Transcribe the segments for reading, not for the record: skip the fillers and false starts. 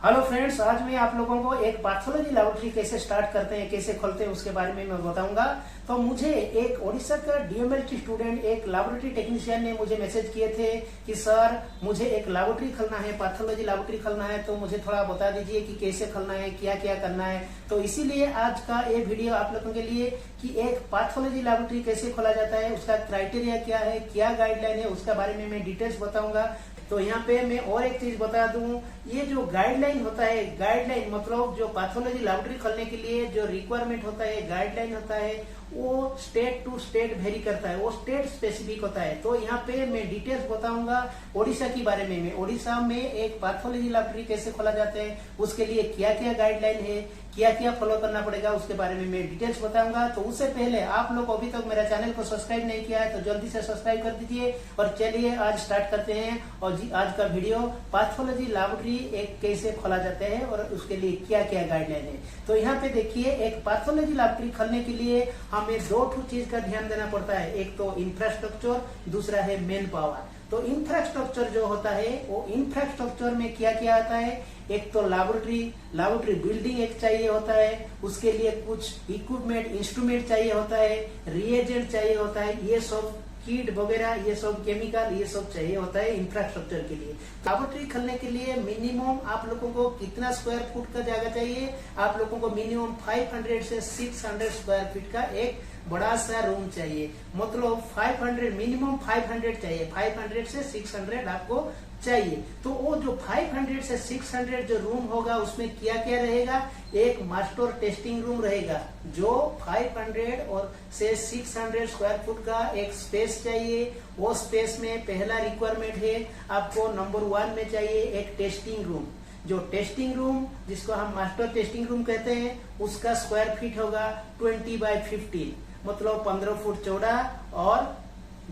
Hello friends, आज मैं आप लोगों को एक पैथोलॉजी लैबोरेटरी कैसे स्टार्ट करते हैं, कैसे खोलते हैं उसके बारे में मैं बताऊंगा। तो मुझे एक ओडिशा का डीएमएलटी स्टूडेंट, एक लैबोरेटरी टेक्नीशियन ने मुझे मैसेज किए थे कि सर मुझे एक लैबोरेटरी खोलना है, पैथोलॉजी लैबोरेटरी खोलना है, तो मुझे थोड़ा बता दीजिए कि कैसे खोलना है, क्या क्या करना है। तो इसीलिए आज का ये वीडियो आप लोगों के लिए कि एक पैथोलॉजी लैबोरेटरी कैसे खोला जाता है, उसका क्राइटेरिया क्या है, क्या गाइडलाइन है, उसके बारे में मैं डिटेल्स बताऊंगा। तो यहाँ पे मैं और एक चीज बता दूं, ये जो गाइडलाइन होता है, गाइडलाइन मतलब जो पैथोलॉजी लैबोरेटरी खोलने के लिए जो रिक्वायरमेंट होता है, गाइडलाइन होता है, वो स्टेट टू स्टेट वेरी करता है, वो स्टेट स्पेसिफिक होता है। तो यहाँ पे मैं डिटेल्स बताऊंगा ओडिशा के बारे में। मैं ओडिशा में एक पैथोलॉजी लैबोरेटरी कैसे खोला जाता है, उसके लिए क्या क्या गाइडलाइन है, क्या क्या फॉलो करना पड़ेगा, उसके बारे में मैं डिटेल्स बताऊंगा। तो उससे पहले आप लोग अभी तक मेरा चैनल को सब्सक्राइब नहीं किया है तो जल्दी से सब्सक्राइब कर दीजिए। और चलिए आज स्टार्ट करते हैं। और आज का वीडियो पैथोलॉजी लैबोरेटरी एक कैसे खोला जाता है और उसके लिए क्या क्या गाइडलाइन है। तो यहाँ पे देखिए, एक पैथोलॉजी लैबोरेटरी खोलने के लिए हमें दो चीज का ध्यान देना पड़ता है। एक तो इंफ्रास्ट्रक्चर, दूसरा है मैन पावर। तो इंफ्रास्ट्रक्चर जो होता है, वो इंफ्रास्ट्रक्चर में क्या क्या आता है, एक तो लैबोरेटरी बिल्डिंग एक चाहिए होता है, उसके लिए कुछ इक्विपमेंट इंस्ट्रूमेंट चाहिए होता है, रिएजेंट चाहिए होता है, ये सब किट वगैरह, ये सब केमिकल, ये सब चाहिए होता है इंफ्रास्ट्रक्चर के लिए। लैबोरेटरी खोलने के लिए मिनिमम आप लोगों को कितना स्क्वायर फुट का जगह चाहिए, आप लोगों को मिनिमम 500 से 600 स्क्वायर फीट का एक बड़ा सा रूम चाहिए। मतलब 500 मिनिमम 500 चाहिए, 500 से 600 आपको चाहिए। तो वो जो 500 से 600 जो रूम होगा उसमें क्या क्या रहेगा, एक मास्टर टेस्टिंग रूम रहेगा जो 500 और से 600 स्क्वायर फुट का एक स्पेस चाहिए। वो स्पेस में पहला रिक्वायरमेंट है आपको नंबर 1 में चाहिए एक टेस्टिंग रूम। जो टेस्टिंग रूम जिसको हम मास्टर टेस्टिंग रूम कहते हैं, उसका स्क्वायर फीट होगा 20 बाय 15, मतलब 15 फुट चौड़ा और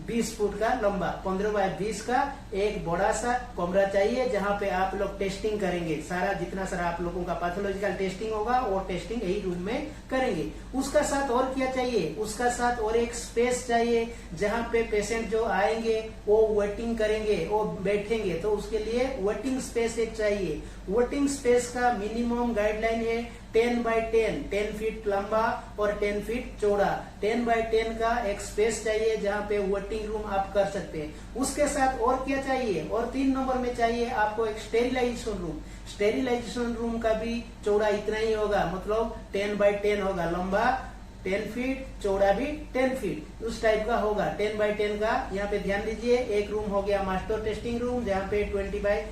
20 फुट का लंबा, 15 बाय 20 का एक बड़ा सा कमरा चाहिए जहाँ पे आप लोग टेस्टिंग करेंगे। सारा जितना सारा आप लोगों का पैथोलॉजिकल टेस्टिंग होगा वो टेस्टिंग यही रूम में करेंगे। उसका साथ और क्या चाहिए, उसका साथ और एक स्पेस चाहिए जहाँ पे पेशेंट जो आएंगे वो वेटिंग करेंगे, वो बैठेंगे। तो उसके लिए वेटिंग स्पेस एक चाहिए। वेटिंग स्पेस का मिनिमम गाइडलाइन है 10 बाय 10, 10 फीट लंबा और 10 फीट चौड़ा। 10 बाय 10 का एक स्पेस चाहिए जहाँ पे वेटिंग रूम आप कर सकते हैं। उसके साथ और क्या चाहिए, और 3 नंबर में चाहिए आपको एक स्टेरिलाइजेशन रूम। स्टेरिलाइजेशन रूम का भी चौड़ा इतना ही होगा, मतलब 10 बाय 10 होगा, लंबा 10 फीट, चौड़ा भी 10 फीट, उस टाइप का होगा। 10 बाय 10 का यहाँ पे ध्यान दीजिए। एक रूम हो गया मास्टर टेस्टिंग रूम जहाँ पे 20 बाय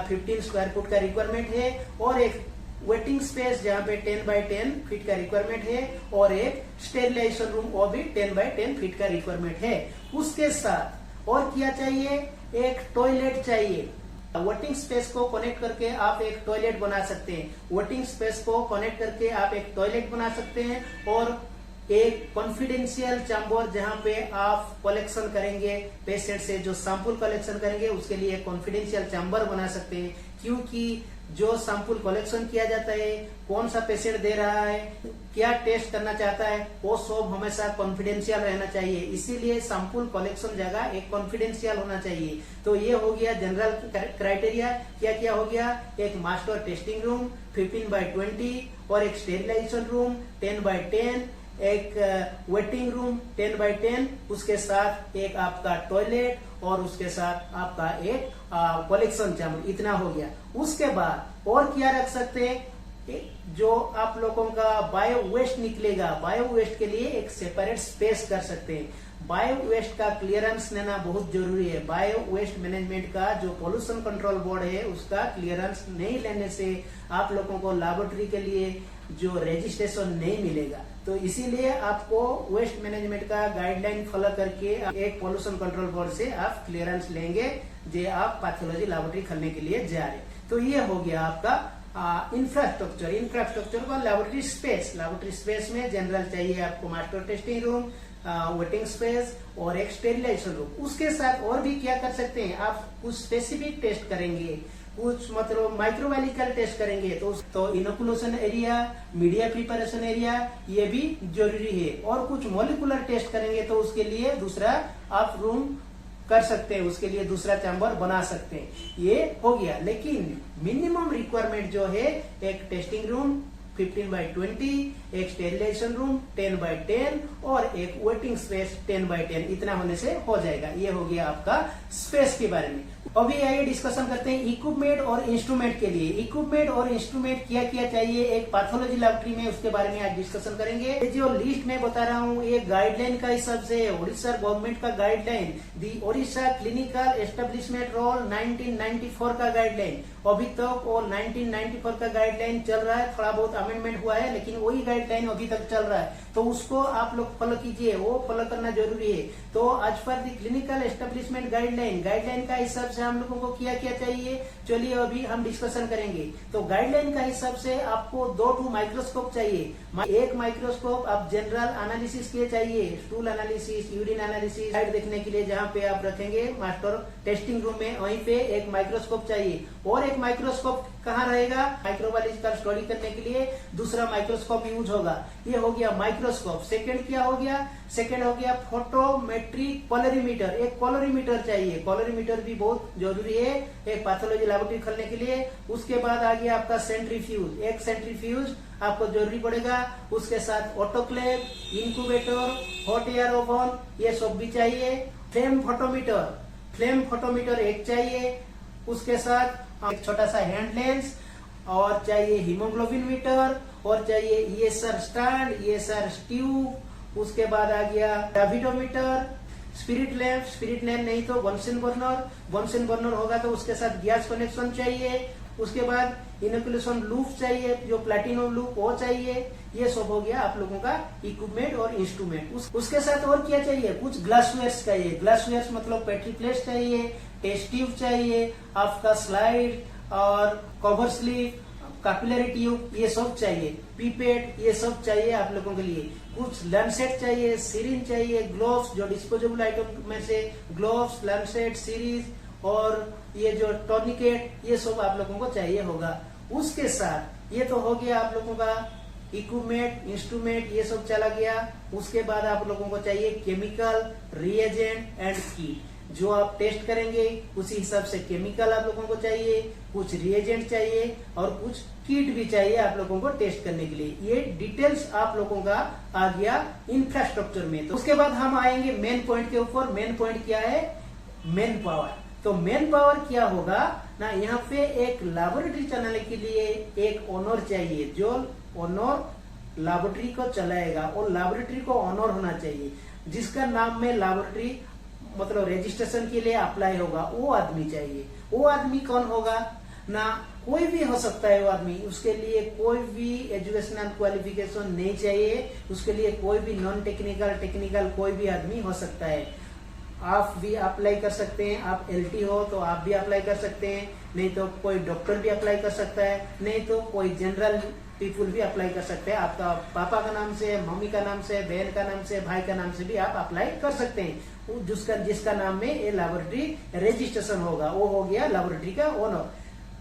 15 स्क्वायर फुट का रिक्वायरमेंट है, और एक वेटिंग स्पेस जहाँ पे 10 बाय 10 फीट का रिक्वायरमेंट है, और एक स्टेरिलाइजेशन रूम वो भी 10 बाय 10 फीट का रिक्वायरमेंट है। उसके साथ और क्या चाहिए, एक टॉयलेट चाहिए। वेटिंग स्पेस को कनेक्ट करके आप एक टॉयलेट बना सकते हैं। वेटिंग स्पेस को कनेक्ट करके आप एक टॉयलेट बना सकते हैं, और एक कॉन्फिडेंशियल चैम्बर जहाँ पे आप कलेक्शन करेंगे पेशेंट से, जो सैंपल कलेक्शन करेंगे उसके लिए कॉन्फिडेंशियल चैम्बर बना सकते हैं। क्योंकि जो सैंपल कलेक्शन किया जाता है, कौन सा पेशेंट दे रहा है, क्या टेस्ट करना चाहता है, वो सब हमेशा कॉन्फिडेंशियल रहना चाहिए। इसीलिए सैंपल कलेक्शन जगह एक कॉन्फिडेंशियल होना चाहिए। तो ये हो गया जनरल क्राइटेरिया। क्या क्या हो गया, एक मास्टर टेस्टिंग रूम 15 बाय 20 और एक स्टेरिलाइजेशन रूम 10 बाय 10, एक वेटिंग रूम 10 बाय 10, उसके साथ एक आपका टॉयलेट और उसके साथ आपका एक कलेक्शन चैम्बर। इतना हो गया। उसके बाद और क्या रख सकते हैं, जो आप लोगों का बायो वेस्ट निकलेगा, बायो वेस्ट के लिए एक सेपरेट स्पेस कर सकते हैं। बायो वेस्ट का क्लियरेंस लेना बहुत जरूरी है। बायो वेस्ट मैनेजमेंट का जो पोल्यूशन कंट्रोल बोर्ड है, उसका क्लियरेंस नहीं लेने से आप लोगों को लैबोरेटरी के लिए जो रजिस्ट्रेशन नहीं मिलेगा। तो इसीलिए आपको वेस्ट मैनेजमेंट का गाइडलाइन फॉलो करके एक पोल्यूशन कंट्रोल बोर्ड से आप क्लियरेंस लेंगे जो आप पैथोलॉजी लैबोरेटरी खोलने के लिए जा रहे। तो ये हो गया आपका इंफ्रास्ट्रक्चर का लैबोरेटरी स्पेस में जनरल चाहिए आपको master testing room, waiting space और एक स्टेरिलाइजेशन रूम। उसके साथ और भी क्या कर सकते हैं, आप कुछ स्पेसिफिक टेस्ट करेंगे, कुछ मतलब माइक्रोबायोलॉजिकल टेस्ट करेंगे तो inoculation area, media preparation area ये भी जरूरी है। और कुछ मॉलिक्यूलर टेस्ट करेंगे तो उसके लिए दूसरा आप रूम कर सकते हैं, उसके लिए दूसरा चैम्बर बना सकते हैं। ये हो गया, लेकिन मिनिमम रिक्वायरमेंट जो है एक टेस्टिंग रूम 15x20, एक स्टेरिलाइजेशन रूम 10x10 और एक वेटिंग स्पेस 10x10, इतना होने से हो जाएगा। ये हो गया आपका स्पेस के बारे में। अभी आइए डिस्कशन करते हैं इक्विपमेंट और इंस्ट्रूमेंट के लिए। इक्विपमेंट और इंस्ट्रूमेंट क्या क्या चाहिए एक पैथोलॉजी लैबोरेटरी में, उसके बारे में आज डिस्कशन करेंगे। ये जो लिस्ट में बता रहा हूँ ये गाइडलाइन का हिसाब से उड़ीसा गवर्नमेंट का गाइडलाइन, दी ओडिशा क्लिनिकल एस्टेब्लिशमेंट रोल 1994 का गाइडलाइन। अभी तक वो 1994 का गाइडलाइन चल रहा है, थोड़ा बहुत अमेंडमेंट हुआ है लेकिन वही गाइडलाइन अभी तक चल रहा है, तो उसको आप लोग फॉलो कीजिए, वो फॉलो करना जरूरी है। तो आज पर दी क्लिनिकल एस्टेब्लिशमेंट गाइडलाइन का हिसाब से हम लोगों को क्या क्या चाहिए, चलिए अभी हम डिस्कशन करेंगे। तो गाइडलाइन का हिसाब से आपको 2 माइक्रोस्कोप चाहिए। एक माइक्रोस्कोप आप जनरल एनालिसिस के चाहिए, stool analysis, urine analysis, side देखने के लिए जहाँ पे आप रखेंगे मास्टर टेस्टिंग रूम में, वहीं पे एक माइक्रोस्कोप चाहिए। और एक माइक्रोस्कोप कहाँ रहेगा, माइक्रोबायोलॉजिकल स्टडी करने के लिए दूसरा माइक्रोस्कोप यूज होगा। ये हो गया माइक्रोस्कोप। सेकंड क्या हो गया, सेकंड हो गया फोटोमेट्रिक कॉलरीमीटर, एक कॉलरीमीटर चाहिए। कॉलरीमीटर भी बहुत जरूरी है एक पैथोलॉजी लैबोरेटरी खोलने के लिए। उसके बाद आ गया आपका सेंट्रीफ्यूज, एक सेंट्रीफ्यूज आपको जरूरी पड़ेगा। उसके साथ autoclave, incubator, hot air oven, ये सब भी चाहिए। फ्लेम फोटोमीटर एक चाहिए। उसके साथ एक छोटा सा हैंड लेंस, और चाहिए हीमोग्लोबिन मीटर, और चाहिए ईएसआर स्टैंड, ईएसआर ट्यूब। उसके बाद आ गया ग्रेविटोमीटर, स्पिरिट लैम्प नहीं तो बंसन बर्नर होगा तो उसके साथ गैस कनेक्शन चाहिए। उसके बाद इनोकुलेशन लूप चाहिए, जो प्लैटिनम लूप वो चाहिए। ये सब हो गया आप लोगों का इक्विपमेंट और इंस्ट्रूमेंट। उसके साथ और क्या चाहिए, कुछ ग्लासवेयर्स चाहिए। ग्लासवेयर्स मतलब पेट्री प्लेट चाहिए, टेस्ट ट्यूब चाहिए, आपका स्लाइड और कवर स्लिप, कैपिलरी ट्यूब, ये सब चाहिए। पीपेट, ये सब चाहिए आप लोगों के लिए। कुछ लैंसेट चाहिए, सिरिंज चाहिए, ग्लोव्स, जो डिस्पोजेबल आइटम में से ग्लोव्स, लैंसेट, सीरीज और ये जो टॉर्निकेट, ये सब आप लोगों को चाहिए होगा। उसके साथ ये तो हो गया आप लोगों का इक्विपमेंट, इंस्ट्रूमेंट, ये सब चला गया। उसके बाद आप लोगों को चाहिए केमिकल, रिएजेंट एंड किट। जो आप टेस्ट करेंगे उसी हिसाब से केमिकल आप लोगों को चाहिए, कुछ रिएजेंट चाहिए और कुछ किट भी चाहिए आप लोगों को टेस्ट करने के लिए। ये डिटेल्स आप लोगों का आ गया इंफ्रास्ट्रक्चर में। तो उसके बाद हम आएंगे मेन पॉइंट के ऊपर। मेन पॉइंट क्या है, मेन पावर। तो मेन पावर क्या होगा ना, यहाँ पे एक लैबोरेटरी चलाने के लिए एक ओनर चाहिए, जो ओनर लैबोरेटरी को चलाएगा और लैबोरेटरी को ओनर होना चाहिए, जिसका नाम में लैबोरेटरी मतलब रजिस्ट्रेशन के लिए अप्लाई होगा, वो आदमी चाहिए। वो आदमी कौन होगा ना, कोई भी हो सकता है वो आदमी, उसके लिए कोई भी एजुकेशनल क्वालिफिकेशन नहीं चाहिए, उसके लिए कोई भी नॉन टेक्निकल कोई भी आदमी हो सकता है। आप भी अप्लाई कर सकते हैं, आप एलटी हो तो आप भी अप्लाई कर सकते हैं, नहीं तो कोई डॉक्टर भी अप्लाई कर सकता है, नहीं तो कोई जनरल पीपुल भी अप्लाई कर सकते हैं। आपका पापा का नाम से, मम्मी का नाम से, बहन का नाम से, भाई का नाम से भी आप अप्लाई कर सकते हैं। जिसका नाम में ये लैबोरेटरी रजिस्ट्रेशन होगा वो हो गया लैबोरेटरी का ओनर।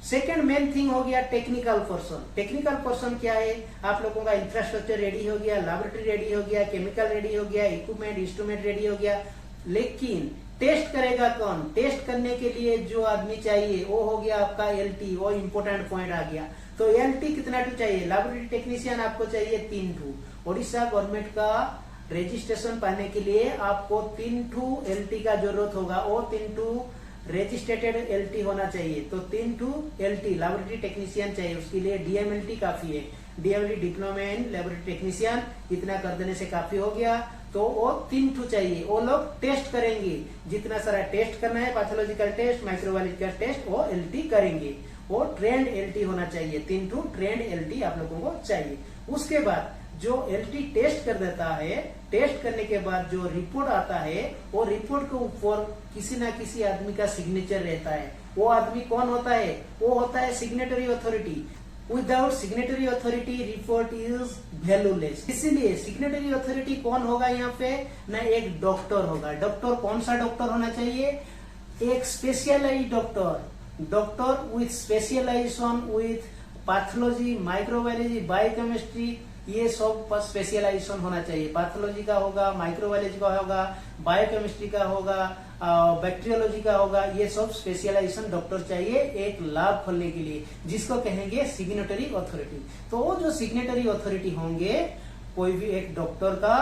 सेकेंड मेन थिंग हो गया टेक्निकल पर्सन। टेक्निकल पर्सन क्या है, आप लोगों का इंफ्रास्ट्रक्चर रेडी हो गया, लैबोरेटरी रेडी हो गया, केमिकल रेडी हो गया, इक्विपमेंट इंस्ट्रूमेंट रेडी हो गया, लेकिन टेस्ट करेगा कौन, टेस्ट करने के लिए जो आदमी चाहिए वो हो गया आपका एलटी। वो इम्पोर्टेंट पॉइंट आ गया। तो एलटी कितना टू चाहिए, लैबोरेटरी टेक्नीशियन आपको चाहिए 3 ओडिशा गवर्नमेंट का रजिस्ट्रेशन पाने के लिए आपको 3 एलटी का जरूरत होगा। और 3 रजिस्ट्रेटेड एलटी होना चाहिए। तो 3 एलटी लैबोरेटरी टेक्नीशियन चाहिए, उसके लिए डीएमएलटी काफी है, DMLT diploma in laboratory technician, इतना कर देने से काफी हो गया। तो वो 3 चाहिए। वो लोग टेस्ट करेंगे, जितना सारा टेस्ट करना है, पैथोलॉजिकल टेस्ट, माइक्रोबायोलॉजिकल टेस्ट, वो एलटी करेंगे। वो ट्रेंड एलटी होना चाहिए, 3 ट्रेंड एलटी आप लोगों को चाहिए। उसके बाद जो एलटी टेस्ट कर देता है, टेस्ट करने के बाद जो रिपोर्ट आता है, वो रिपोर्ट के ऊपर किसी ना किसी आदमी का सिग्नेचर रहता है। वो आदमी कौन होता है, वो होता है signatory authority. Without signatory authority report is valueless. इसीलिए सिग्नेटरी अथॉरिटी कौन होगा यहाँ पे ना, एक डॉक्टर होगा। डॉक्टर कौन सा डॉक्टर होना चाहिए, एक specialised doctor with specialisation with pathology, microbiology, biochemistry, ये सब स्पेशलाइजेशन होना चाहिए। पैथोलॉजी का होगा, माइक्रोबायोलॉजी का होगा, बायोकेमिस्ट्री का होगा, बैक्टीरियोलॉजी का होगा, ये सब स्पेशलाइजेशन डॉक्टर चाहिए एक लैब खोलने के लिए, जिसको कहेंगे सिग्नेटरी अथॉरिटी। तो वो जो सिग्नेटरी अथॉरिटी होंगे, कोई भी एक डॉक्टर का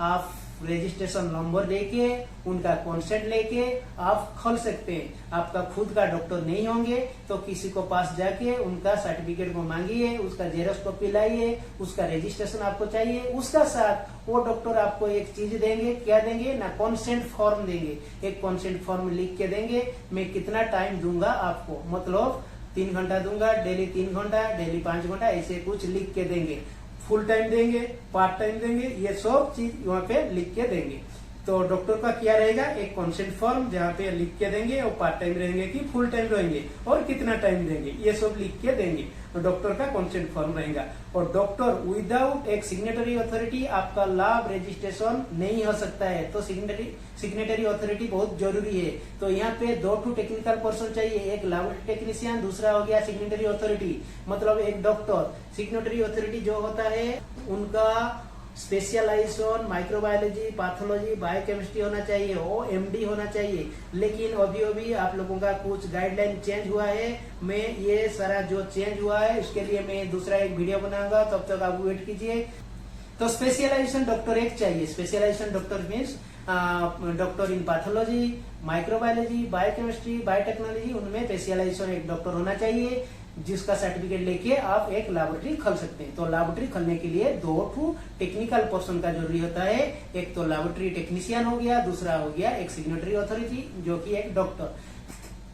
आप रजिस्ट्रेशन नंबर लेके, उनका कॉन्सेंट लेके आप खोल सकते हैं। आपका खुद का डॉक्टर नहीं होंगे तो किसी को पास जाके उनका सर्टिफिकेट को मांगिए, उसका जेरॉक्स कॉपी लाइए, उसका रजिस्ट्रेशन आपको चाहिए। उसका साथ वो डॉक्टर आपको एक चीज देंगे, क्या देंगे ना, कॉन्सेंट फॉर्म देंगे। एक कॉन्सेंट फॉर्म लिख के देंगे, मैं कितना टाइम दूंगा आपको, मतलब 3 घंटा दूंगा, डेली 3 घंटा, डेली 5 घंटा, ऐसे कुछ लिख के देंगे। फुल टाइम देंगे, पार्ट टाइम देंगे, ये सब चीज वहाँ पे लिख के देंगे। तो डॉक्टर का क्या रहेगा, एक कॉन्सेंट फॉर्म जहाँ पे लिख के देंगे, और पार्ट टाइम रहेंगे कि फुल टाइम रहेंगे और कितना टाइम देंगे, ये सब लिख के देंगे। तो डॉक्टर का कॉन्सेंट फॉर्म रहेगा। और डॉक्टर विदाउट एक सिग्नेटरी अथॉरिटी आपका लैब रजिस्ट्रेशन नहीं हो सकता है। तो सिग्नेटरी अथॉरिटी बहुत जरूरी है। तो यहाँ पे 2 टेक्निकल पर्सन चाहिए, एक लैबोरेटरी टेक्नीशियन, दूसरा हो गया सिग्नेटरी अथॉरिटी, मतलब एक डॉक्टर। सिग्नेटरी अथॉरिटी जो होता है उनका स्पेशलाइजेशन माइक्रोबायोलॉजी, पैथोलॉजी, बायोकेमिस्ट्री होना चाहिए, वो MD होना चाहिए। लेकिन अभी आप लोगों का कुछ गाइडलाइन चेंज हुआ है। मैं ये सारा जो चेंज हुआ है उसके लिए मैं दूसरा एक वीडियो बनाऊंगा, तब तक आप वेट कीजिए। तो स्पेशलाइजेशन डॉक्टर एक चाहिए। Specialisation doctor means doctor in pathology, microbiology, biochemistry, biotechnology, उनमें स्पेशलाइजेशन एक डॉक्टर होना चाहिए, जिसका सर्टिफिकेट लेके आप एक लैबोरेटरी खोल सकते हैं। तो लैबोरेटरी खोलने के लिए 2 टेक्निकल पर्सन का जरूरी होता है। एक तो लैबोरेटरी टेक्नीशियन हो गया, दूसरा हो गया एक सिग्नेटरी अथॉरिटी जो कि एक डॉक्टर।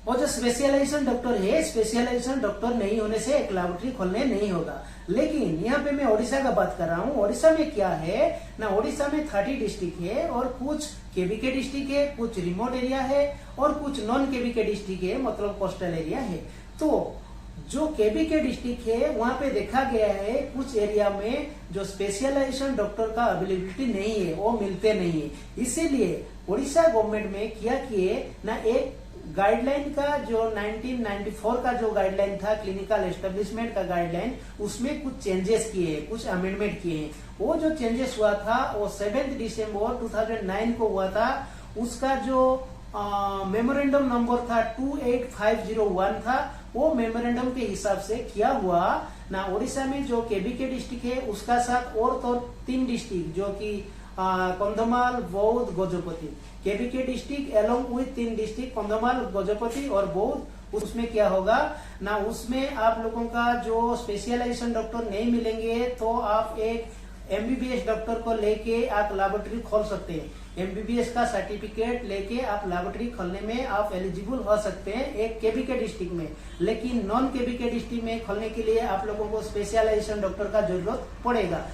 और जो स्पेशलाइजेशन डॉक्टर है, स्पेशलाइजेशन डॉक्टर नहीं होने से एक लैबोरेटरी खोलने नहीं होगा। लेकिन यहाँ पे मैं ओडिशा का बात कर रहा हूँ। ओडिशा में क्या है ना, ओडिशा में 30 डिस्ट्रिक्ट है और कुछ केबीके डिस्ट्रिक्ट है, कुछ रिमोट एरिया है और कुछ नॉन केबीके डिस्ट्रिक्ट है, मतलब कोस्टल एरिया है। तो जो केबीके डिस्ट्रिक्ट है वहां पे देखा गया है कुछ एरिया में जो स्पेशलाइजेशन डॉक्टर का अवेलेबिलिटी नहीं है, वो मिलते नहीं है। इसीलिए उड़ीसा गवर्नमेंट में क्या किए ना, एक गाइडलाइन का जो 1994 का जो गाइडलाइन था, क्लिनिकल एस्टेब्लिशमेंट का गाइडलाइन, उसमें कुछ चेंजेस किए, कुछ अमेंडमेंट किए हैं। वो जो चेंजेस हुआ था वो 7 दिसंबर 2009 को हुआ था। उसका जो मेमोरेंडम नंबर था 28501 था। वो मेमोरेंडम के हिसाब से क्या हुआ ना, ओडिशा में जो केबीके डिस्ट्रिक्ट है उसका साथ और तो 3 डिस्ट्रिक्ट जो कि कंधमाल, बौद्ध, Gajapati, KBK district along with 3 district Kandhamal, Gajapati और बौद्ध, उसमें क्या होगा ना, उसमें आप लोगों का जो स्पेशलाइजेशन डॉक्टर नहीं मिलेंगे तो आप एक MBBS डॉक्टर को लेके आप लैबोरेटरी खोल सकते हैं। MBBS का सर्टिफिकेट लेके आप लैबोरेटरी खोलने में आप एलिजिबल हो सकते हैं एक केबीके डिस्ट्रिक्ट में। लेकिन नॉन केबीके डिस्ट्रिक्ट में खोलने के लिए आप लोगों को स्पेशलाइजेशन डॉक्टर का जरूरत पड़ेगा।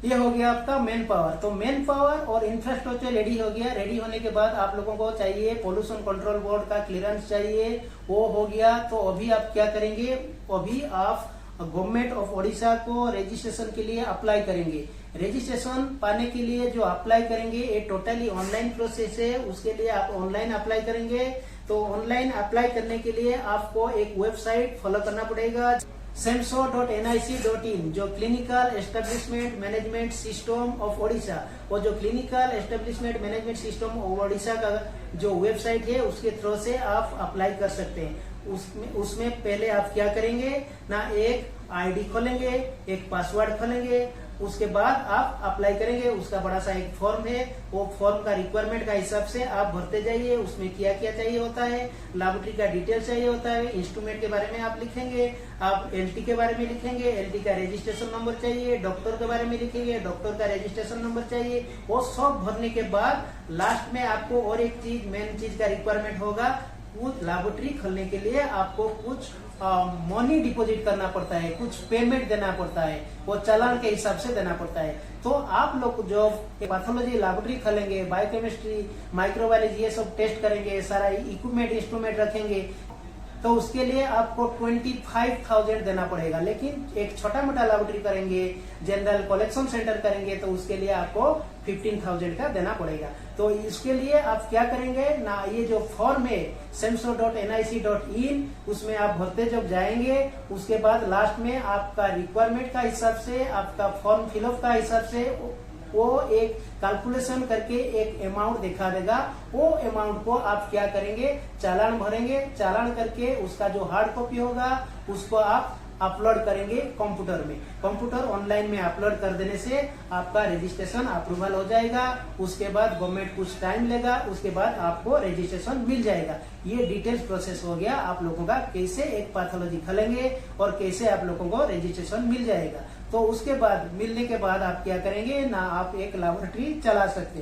ये हो गया आपका मैन पावर। तो मैन पावर और इंफ्रास्ट्रक्चर रेडी हो गया। रेडी होने के बाद आप लोगों को चाहिए पोल्यूशन कंट्रोल बोर्ड का क्लियरेंस चाहिए, वो हो गया। तो अभी आप क्या करेंगे, अभी आप गवर्नमेंट ऑफ ओडिशा को रजिस्ट्रेशन के लिए अप्लाई करेंगे। रजिस्ट्रेशन पाने के लिए जो अप्लाई करेंगे ये टोटली ऑनलाइन प्रोसेस है। उसके लिए आप ऑनलाइन अप्लाई करेंगे। तो ऑनलाइन अप्लाई करने के लिए आपको एक वेबसाइट फॉलो करना पड़ेगा, semso.nic.in, जो clinical establishment management system of Odisha. वो जो clinical establishment management system of Odisha का जो वेबसाइट है उसके थ्रू से आप अप्लाई कर सकते हैं। उसमें पहले आप क्या करेंगे ना, एक आईडी खोलेंगे, एक पासवर्ड खोलेंगे, उसके बाद आप अप्लाई करेंगे। उसका बड़ा सा एक फॉर्म है, वो फॉर्म का रिक्वायरमेंट का हिसाब से आप भरते जाइए। उसमें क्या क्या चाहिए होता है, लैबोरेटरी का डिटेल चाहिए होता है, इंस्ट्रूमेंट के बारे में आप लिखेंगे, आप LT के बारे में लिखेंगे, LT का रजिस्ट्रेशन नंबर चाहिए, डॉक्टर के बारे में लिखेंगे, डॉक्टर का रजिस्ट्रेशन नंबर चाहिए। वो सब भरने के बाद लास्ट में आपको और एक चीज, मेन चीज का रिक्वायरमेंट होगा, कुछ लैबोरेटरी खोलने के लिए आपको कुछ मनी डिपॉजिट करना पड़ता है, कुछ पेमेंट देना पड़ता है, वो चालान के हिसाब से देना पड़ता है। तो आप लोग जो पैथोलॉजी लैबोरेटरी खोलेंगे, बायोकेमिस्ट्री, माइक्रोबायोलॉजी, ये सब टेस्ट करेंगे, सारा इक्विपमेंट इंस्ट्रूमेंट रखेंगे, तो उसके लिए आपको 25,000 देना पड़ेगा। लेकिन एक छोटा मोटा लैबोरेटरी करेंगे, जनरल कलेक्शन सेंटर करेंगे, तो उसके लिए आपको 15,000 का देना पड़ेगा। तो इसके लिए आप क्या करेंगे ना, ये जो फॉर्म है semso.nic.in, उसमें आप भरते जब जाएंगे, उसके बाद लास्ट में आपका रिक्वायरमेंट का हिसाब से, आपका फॉर्म फिलअप का हिसाब से वो एक कैलकुलेशन करके एक अमाउंट दिखा देगा। वो अमाउंट को आप क्या करेंगे, चालान भरेंगे। चालान करके उसका जो हार्ड कॉपी होगा उसको आप अपलोड करेंगे कंप्यूटर में। कंप्यूटर ऑनलाइन में अपलोड कर देने से आपका रजिस्ट्रेशन अप्रूवल हो जाएगा। उसके बाद गवर्नमेंट कुछ टाइम लेगा, उसके बाद आपको रजिस्ट्रेशन मिल जाएगा। ये डिटेल्स प्रोसेस हो गया आप लोगों का, कैसे एक पैथोलॉजी खोलेंगे और कैसे आप लोगों को रजिस्ट्रेशन मिल जाएगा। तो उसके बाद मिलने के बाद आप क्या करेंगे ना, आप एक लैबोरेटरी चला सकते हैं।